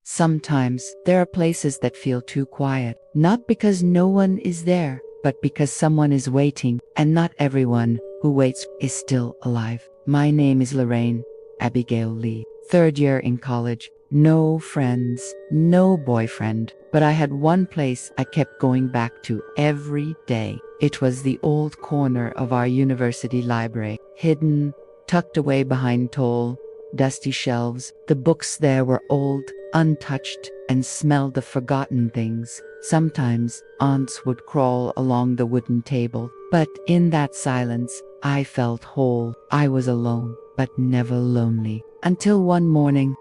Sometimes there are places that feel too quiet, not because no one is there, but because someone is waiting, and not everyone who waits is still alive. My name is Lorraine Abigail Lee, third year in college. No friends, no boyfriend, but I had one place I kept going back to every day. It was the old corner of our university library, hidden, tucked away behind tall, dusty shelves. The books there were old, untouched, and smelled of forgotten things. Sometimes ants would crawl along the wooden table, but in that silence, I felt whole. I was alone, but never lonely. Until one morning,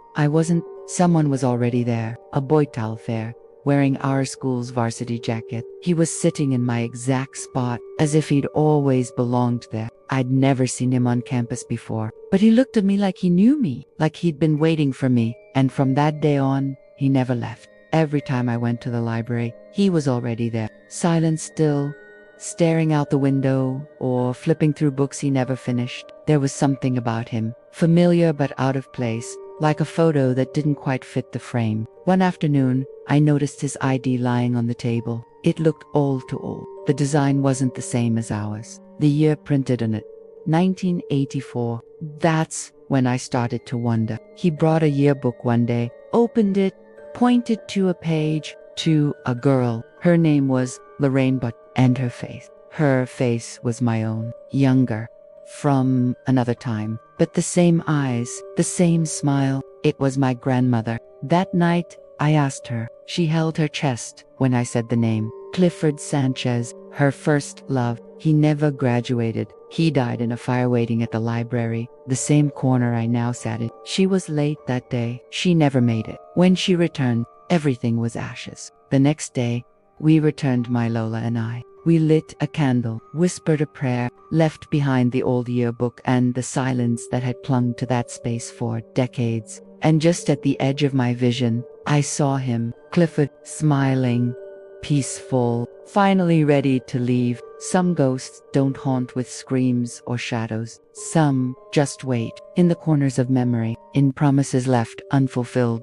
someone was already there, a boy fair, wearing our school's varsity jacket. He was sitting in my exact spot, as if he'd always belonged there. I'd never seen him on campus before, but he looked at me like he knew me, like he'd been waiting for me, and from that day on, he never left. Every time I went to the library, he was already there, silent still, staring out the window or flipping through books he never finished. There was something about him, familiar but out of place, like a photo that didn't quite fit the frame. One afternoon, I noticed his ID lying on the table. It looked old to old. The design wasn't the same as ours. The year printed on it, 1984. That's when I started to wonder. He brought a yearbook one day, opened it, pointed to a page, to a girl. Her name was Lorraine, and her face. Her face was my own, younger, from another time, but the same eyes, the same smile. It was my grandmother. That night, I asked her. She held her chest when I said the name. Clifford Sanchez, her first love. He never graduated. He died in a fire waiting at the library, the same corner I now sat in. She was late that day. She never made it. When she returned, everything was ashes. The next day, we returned, my Lola and I. We lit a candle, whispered a prayer, left behind the old yearbook and the silence that had clung to that space for decades. And just at the edge of my vision, I saw him, Clifford, smiling, peaceful, finally ready to leave. Some ghosts don't haunt with screams or shadows. Some just wait, in the corners of memory, in promises left unfulfilled.